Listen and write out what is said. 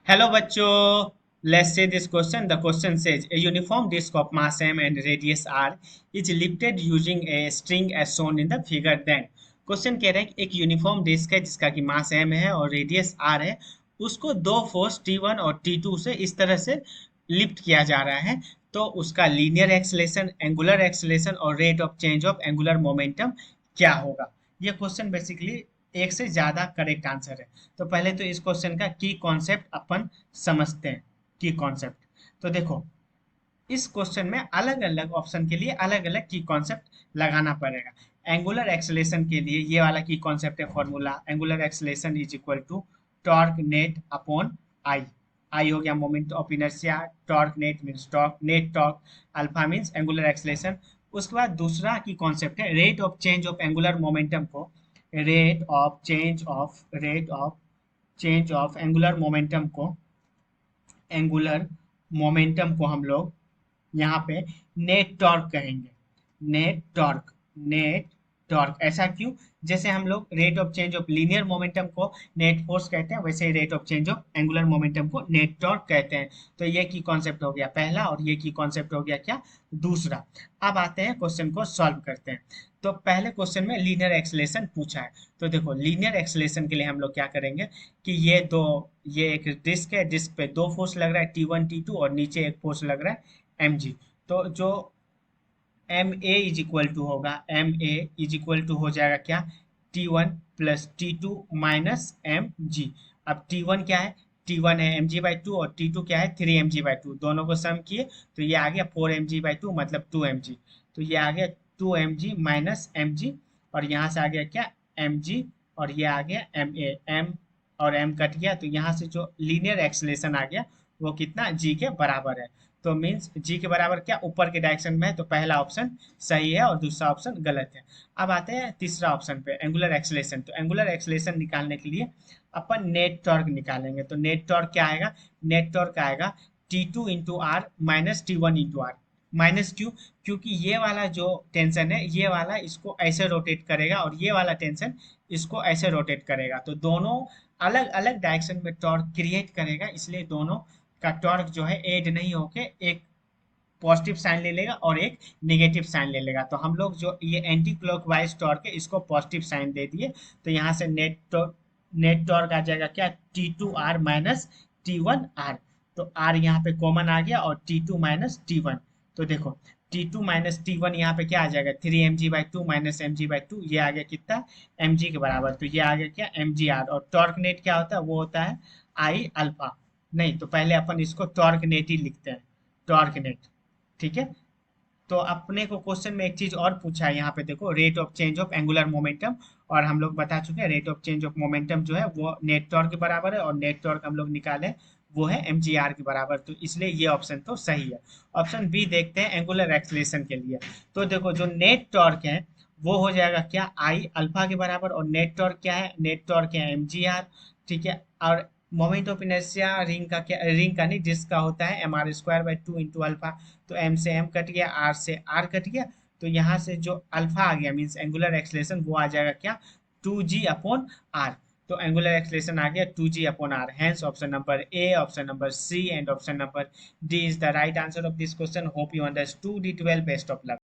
Hello बच्चों, let's say this question. The question says a uniform disk of mass m and radius r is lifted using a string as shown in the figure. Then question कह रहा है कि एक uniform disc है जिसका कि मास m है और रेडियस r है। उसको दो फोर्स T1 और T2 से इस तरह से लिफ्ट किया जा रहा है। तो उसका लीनियर एक्सेलेरेशन, एंगुलर एक्सेलेरेशन और rate of change of angular momentum क्या होगा। ये क्वेश्चन बेसिकली एक से ज्यादा करेक्ट आंसर है। तो पहले तो इस क्वेश्चन का की कॉन्सेप्ट अपन समझते हैं। की कॉन्सेप्ट तो देखो, इस क्वेश्चन में अलग अलग ऑप्शन के लिए अलग अलग की कॉन्सेप्ट लगाना पड़ेगा। एंगुलर एक्सेलेरेशन के लिए ये वाला की कॉन्सेप्ट है formula, angular acceleration is equal to torque net upon I. I हो गया moment of inertia, torque net means torque net torque, alpha means angular acceleration. उसके बाद दूसरा की कॉन्सेप्ट है rate of change of angular momentum को, rate of change of angular momentum को, angular momentum को हम लोग यहाँ पे नेट टॉर्क कहेंगे। नेट टॉर्क, नेट टॉर्क ऐसा क्यों? जैसे हम लोग rate of change of linear momentum को नेट फोर्स कहते हैं, वैसे ही rate of change of angular momentum को नेट टॉर्क कहते हैं। तो ये की कॉन्सेप्ट हो गया पहला और ये की कॉन्सेप्ट हो गया क्या, दूसरा। अब आते हैं क्वेश्चन को सॉल्व करते हैं। तो पहले क्वेश्चन में लीनियर एक्सेलेरेशन पूछा है। तो देखो लीनियर एक्सेलेरेशन के लिए हम लोग क्या करेंगे कि ये एक डिस्क है, डिस्क पे दो फोर्स लग रहा है T1 T2 और नीचे एक फोर्स लग रहा है mg। तो जो M A is equal to होगा, M A is equal to हो जाएगा क्या, T1 plus T2 minus M G. अब T1 क्या है, T1 है mg/2 और T2 क्या है 3mg/2, दोनों को सम किए तो ये आ गया 4mg/2 मतलब 2mg। तो ये आ गया 2mg माइनस mg और यहाँ से आ गया क्या mg और ये आ गया एम ए, एम और एम कट गया तो यहाँ से जो लीनियर एक्सेलेरेशन आ गया वो कितना g के बराबर है। तो मीन्स जी के बराबर क्या, ऊपर के डायरेक्शन में है, तो पहला ऑप्शन सही है और दूसरा ऑप्शन गलत है। अब आते हैं तीसरा ऑप्शन पे, एंगुलर एक्सेलेरेशन। तो एंगुलर एक्सेलेरेशन निकालने के लिए अपन नेट टॉर्क निकालेंगे। तो नेट टॉर्क क्या आएगा, नेट टॉर्क आएगा T2 into R minus T1 into R. Minus क्यों, क्योंकि ये वाला जो टेंशन है ये वाला इसको ऐसे रोटेट करेगा और ये वाला टेंशन इसको ऐसे रोटेट करेगा। तो दोनों अलग अलग डायरेक्शन में टॉर्क क्रिएट करेगा, इसलिए दोनों का टॉर्क जो है एड नहीं होके एक पॉजिटिव साइन ले लेगा और एक नेगेटिव साइन ले लेगा। तो हम लोग जो ये एंटी क्लॉकवाइज टॉर्क है इसको पॉजिटिव साइन दे दिए। तो यहाँ से नेट टॉर्क आ जाएगा क्या, T2R माइनस T1R। तो R यहाँ पे कॉमन आ गया और T2 माइनस T1। तो देखो T2 माइनस T1 यहाँ पे क्या आ जाएगा, 3mg/2 माइनस mg/2, ये आ गया कितना mg के बराबर। तो ये आ गया क्या mgr। और टॉर्क नेट क्या होता है, वो होता है आई अल्फा। नहीं तो पहले अपन इसको टॉर्क नेट ही लिखते हैं, टॉर्क नेट। ठीक है। तो अपने को क्वेश्चन में एक चीज और पूछा है, यहाँ पे देखो rate of change of angular momentum. और हम लोग बता चुके हैं rate of change of momentum जो है वो नेट टॉर्क के बराबर है और नेट टॉर्क हम लोग निकाले वो है mgr के बराबर। तो इसलिए ये ऑप्शन तो सही है। ऑप्शन बी देखते हैं एंगुलर एक्सेलेरेशन के लिए। तो देखो जो नेट टॉर्क है वो हो जाएगा क्या, आई अल्फा के बराबर। और नेट टॉर्क क्या है, नेट टॉर्क है mgr। ठीक है। और मोमेंट ऑफ इनर्शिया रिंग का क्या, रिंग का नहीं डिस्क का होता है mr² 2 इंटू अल्फा। तो m से m कट गया, r से r कट गया। तो यहाँ से जो अल्फा आ गया मीन्स एंगुलर एक्सेलेरेशन वो आ जाएगा क्या, 2g अपॉन r। तो एंगुलर एक्सेलेरेशन आ गया 2g upon r। Hence option number A, option number C and option number D is the right answer of this question. Hope you understood it well. Best of luck.